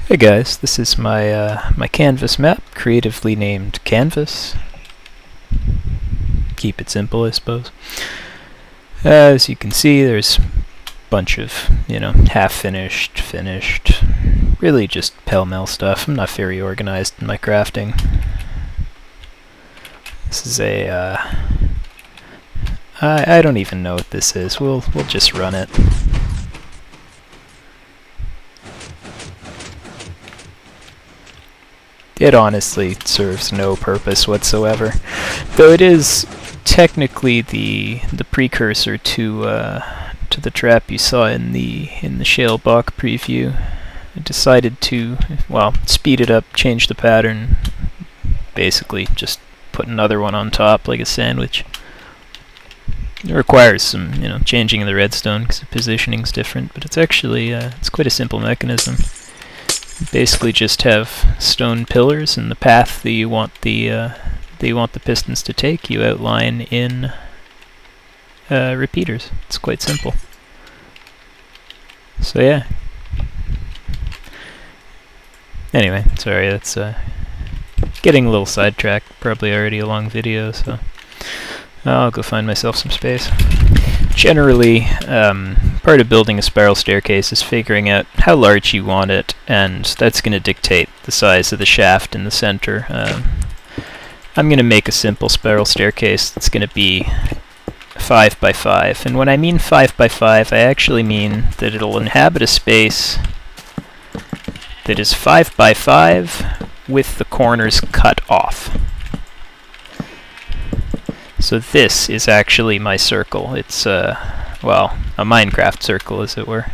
Hey guys, this is my canvas map, creatively named Canvas. Keep it simple, I suppose. As you can see, there's a bunch of, half-finished, finished, really just pell-mell stuff. I'm not very organized in my crafting. This is I don't even know what this is. We'll just run it. It honestly serves no purpose whatsoever, though it is technically the precursor to the trap you saw in the Shalebok preview. I decided to, well, speed it up, change the pattern, basically just put another one on top like a sandwich. It requires some, changing of the redstone because the positioning's different, but it's actually it's quite a simple mechanism. Basically just have stone pillars and the path that you want the pistons to take you outline in repeaters. It's quite simple. So yeah. Anyway, sorry, that's getting a little sidetracked, probably already a long video, so I'll go find myself some space. Generally, part of building a spiral staircase is figuring out how large you want it, and that's going to dictate the size of the shaft in the center. I'm going to make a simple spiral staircase that's going to be 5 by 5, and when I mean 5 by 5, I actually mean that it'll inhabit a space that is 5 by 5 with the corners cut off. So this is actually my circle. It's, well, a Minecraft circle, as it were.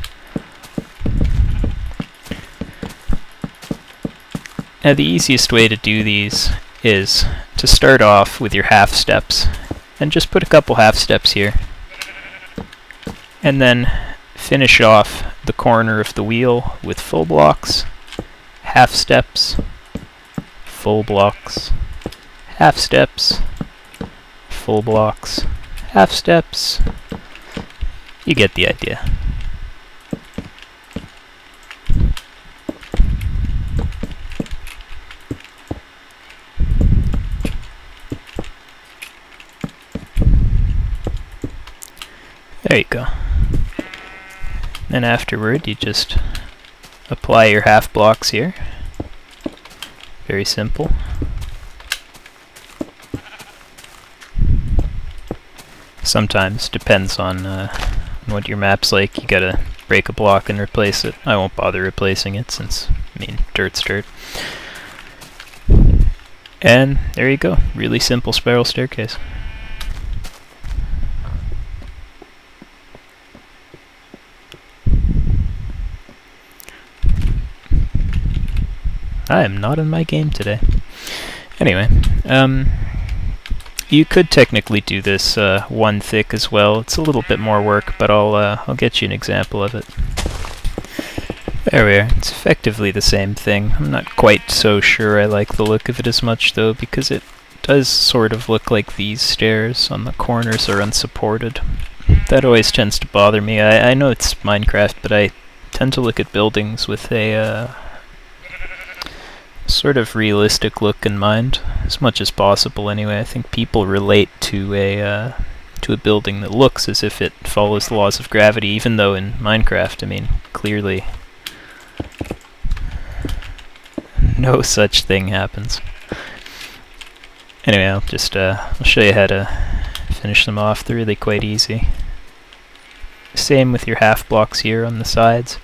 Now, the easiest way to do these is to start off with your half steps, and just put a couple half steps here. And then finish off the corner of the wheel with full blocks, half steps, full blocks, half steps, full blocks, half steps. You get the idea. There you go. Then afterward, you just apply your half blocks here. Very simple. Sometimes, depends on what your map's like, you gotta break a block and replace it. I won't bother replacing it since, dirt's dirt. And there you go, really simple spiral staircase. I am not in my game today. Anyway, you could technically do this one thick as well. It's a little bit more work, but I'll get you an example of it. There we are. It's effectively the same thing. I'm not quite so sure I like the look of it as much though, because it does sort of look like these stairs on the corners are unsupported. That always tends to bother me. I know it's Minecraft, but I tend to look at buildings with a sort of realistic look in mind, as much as possible anyway. I think people relate to a building that looks as if it follows the laws of gravity, even though in Minecraft, clearly no such thing happens. Anyway, I'll show you how to finish them off. They're really quite easy. Same with your half blocks here on the sides,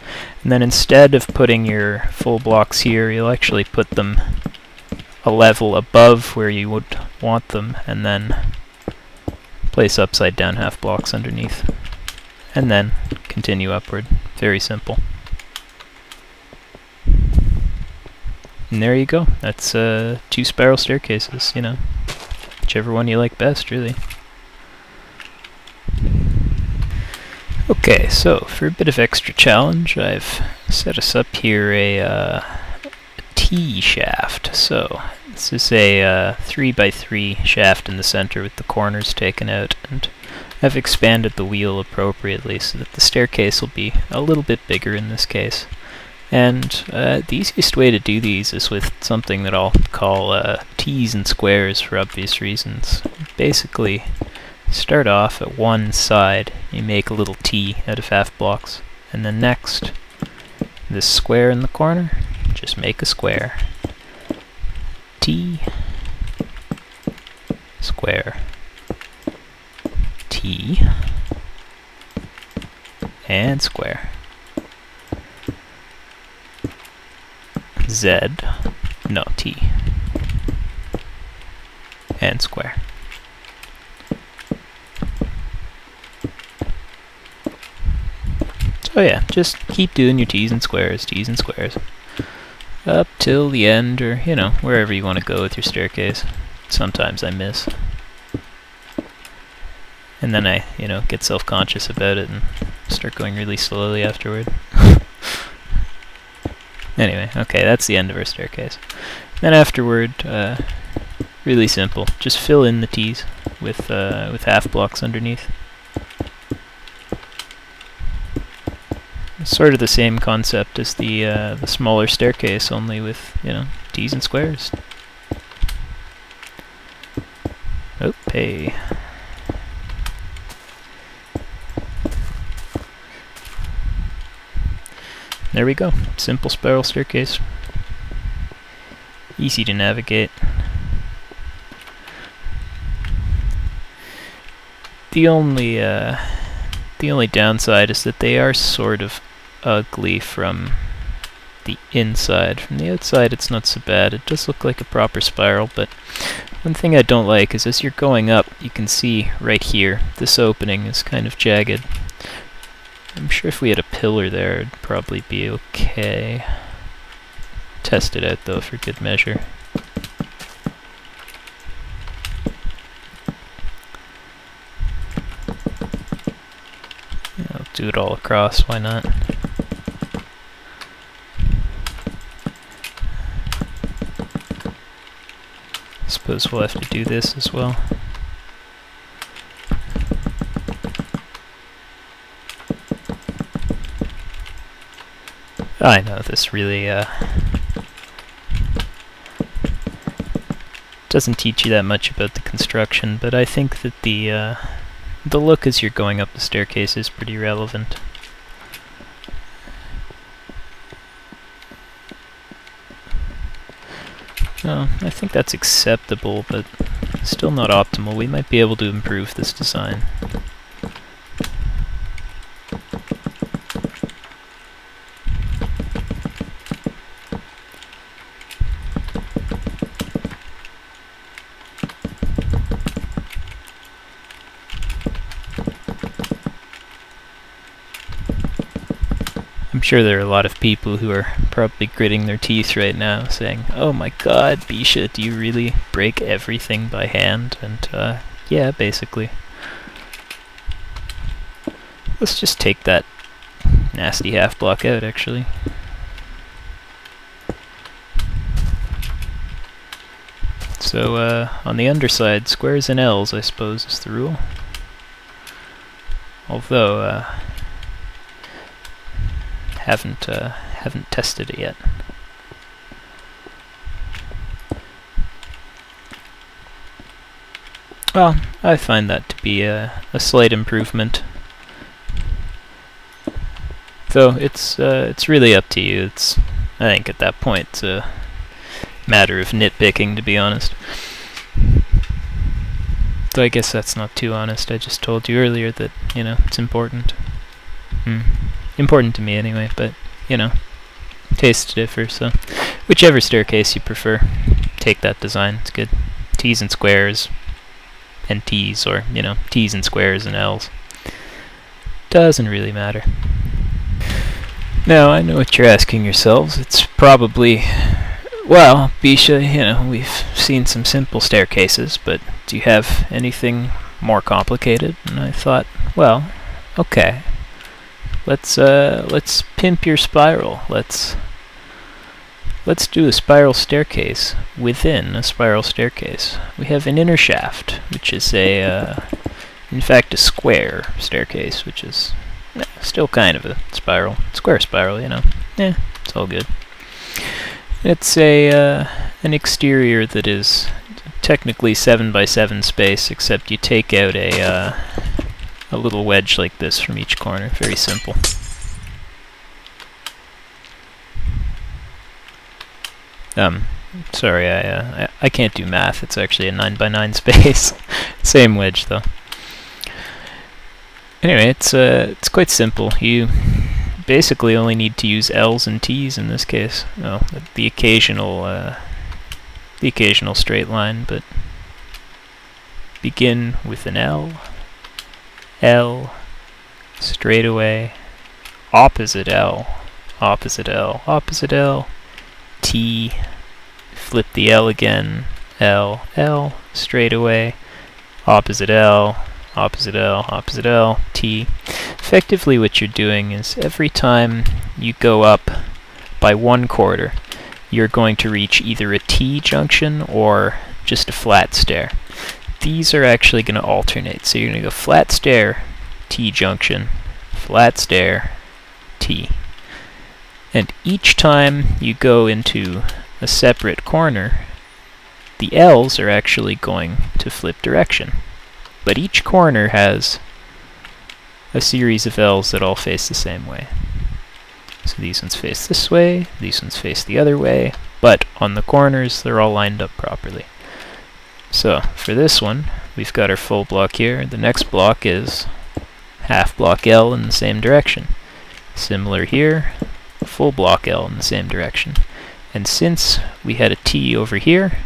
and then instead of putting your full blocks here, you'll actually put them a level above where you would want them, and then place upside down half blocks underneath, and then continue upward. Very simple. And there you go. That's 2 spiral staircases, whichever one you like best, really. Okay, so for a bit of extra challenge, I've set us up here a T-shaft. So this is a 3 by 3 shaft in the center with the corners taken out, and I've expanded the wheel appropriately so that the staircase will be a little bit bigger in this case. And the easiest way to do these is with something that I'll call T's and squares for obvious reasons. Basically, start off at one side, you make a little T out of half blocks, and then next, this square in the corner, just make a square. T, square, T, and square. Z, no, T, and square. So yeah, just keep doing your T's and squares, up till the end, or, you know, wherever you want to go with your staircase. Sometimes I miss. And then I, you know, get self-conscious about it and start going really slowly afterward. Anyway, okay, that's the end of our staircase. Then afterward, really simple. Just fill in the T's with half blocks underneath. It's sort of the same concept as the smaller staircase, only with, you know, T's and squares. Okay. There we go. Simple spiral staircase. Easy to navigate. The only downside is that they are sort of ugly from the inside. From the outside it's not so bad. It does look like a proper spiral, but one thing I don't like is as you're going up, you can see right here, this opening is kind of jagged. I'm sure if we had a pillar there, it'd probably be okay. Test it out though for good measure. I'll do it all across, why not? Suppose we'll have to do this as well. I know this really doesn't teach you that much about the construction, but I think that the look as you're going up the staircase is pretty relevant. No, I think that's acceptable, but still not optimal. We might be able to improve this design. I'm sure there are a lot of people who are probably gritting their teeth right now saying, "Oh my god, Bisha, do you really break everything by hand?" And yeah, basically. Let's just take that nasty half block out, actually. So on the underside, squares and L's, I suppose, is the rule. Although haven't tested it yet. Well, I find that to be a slight improvement. Though it's really up to you. I think at that point it's a matter of nitpicking, to be honest. Though I guess that's not too honest. I just told you earlier that, you know, it's important. Important to me anyway, but, you know, tastes differ, so whichever staircase you prefer, take that design, it's good. T's and squares, and T's, or, you know, T's and squares and L's. Doesn't really matter. Now, I know what you're asking yourselves. It's probably, well, Bisha, you know, we've seen some simple staircases, but do you have anything more complicated? And I thought, well, okay. Let's pimp your spiral. Let's do a spiral staircase within a spiral staircase. We have an inner shaft, which is in fact, a square staircase, which is still kind of a spiral, square spiral, you know. It's all good. It's a an exterior that is technically 7 by 7 space, except you take out a little wedge like this from each corner. Very simple. Sorry, I can't do math. It's actually a 9 by 9 space. Same wedge though. Anyway, it's quite simple. You basically only need to use L's and T's in this case. Well, the occasional straight line, but begin with an L, L, straight away, opposite L, opposite L, opposite L, T, flip the L again, L, L, straight away, opposite L, opposite L, opposite L, T. Effectively what you're doing is every time you go up by 1/4, you're going to reach either a T junction or just a flat stair. These are actually going to alternate, so you're going to go flat stair, T junction, flat stair, T. And each time you go into a separate corner, the L's are actually going to flip direction. But each corner has a series of L's that all face the same way. So these ones face this way, these ones face the other way, but on the corners they're all lined up properly. So for this one, we've got our full block here. The next block is half block L in the same direction. Similar here, full block L in the same direction. And since we had a T over here,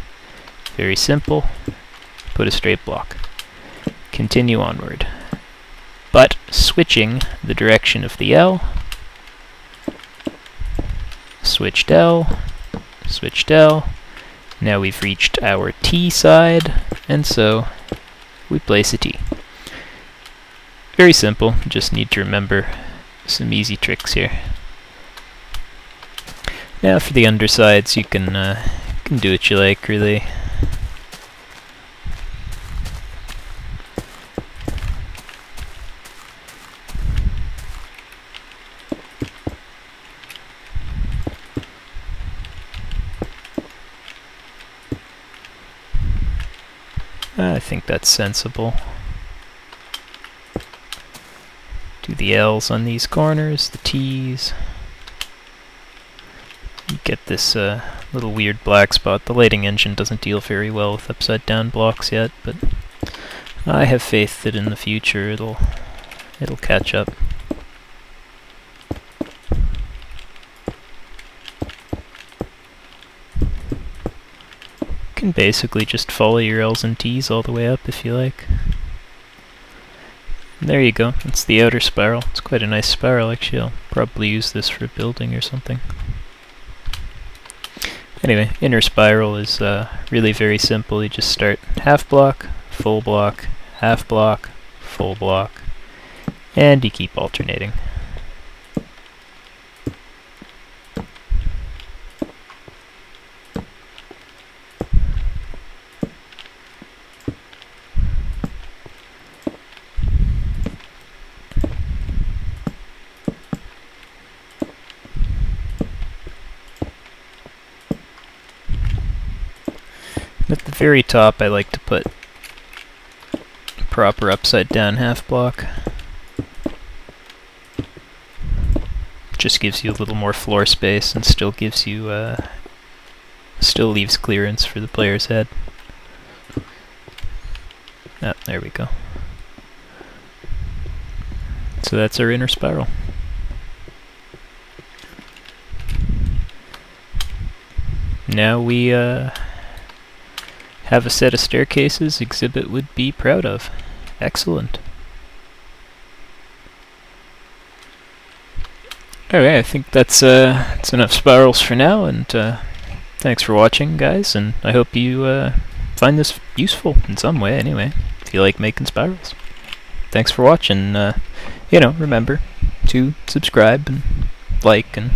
very simple, put a straight block. Continue onward. But switching the direction of the L, switched L, switched L. Now we've reached our T side, and so we place a T. Very simple, just need to remember some easy tricks here. Now for the undersides, you can do what you like, really. I think that's sensible. Do the L's on these corners, the T's. You get this little weird black spot. The lighting engine doesn't deal very well with upside down blocks yet, but I have faith that in the future it'll catch up. You can basically just follow your L's and T's all the way up if you like. And there you go, that's the outer spiral. It's quite a nice spiral actually. I'll probably use this for a building or something. Anyway, inner spiral is really very simple. You just start half block, full block, half block, full block, and you keep alternating. At the very top, I like to put a proper upside down half block. Just gives you a little more floor space and still gives you, still leaves clearance for the player's head. Ah, there we go. So that's our inner spiral. Now we, have a set of staircases Exhibit would be proud of. Excellent. Okay, I think that's enough spirals for now, and thanks for watching, guys, and I hope you find this useful in some way, anyway, if you like making spirals. Thanks for watching. You know, remember to subscribe and like and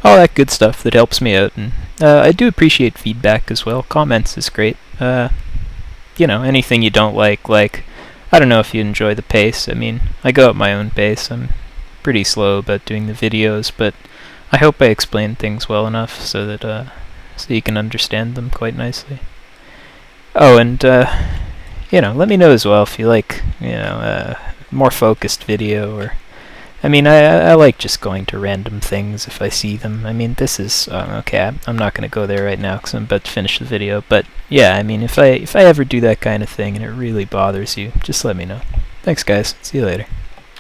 all that good stuff that helps me out, and I do appreciate feedback as well. Comments is great. You know, anything you don't like, I don't know if you enjoy the pace. I mean, I go at my own pace. I'm pretty slow about doing the videos, but I hope I explained things well enough so that so you can understand them quite nicely. Oh, and let me know as well if you like, more focused video, or I mean, I like just going to random things if I see them. I mean, this is okay. I'm not going to go there right now because I'm about to finish the video. But yeah, I mean, if I ever do that kind of thing and it really bothers you, just let me know. Thanks, guys. See you later.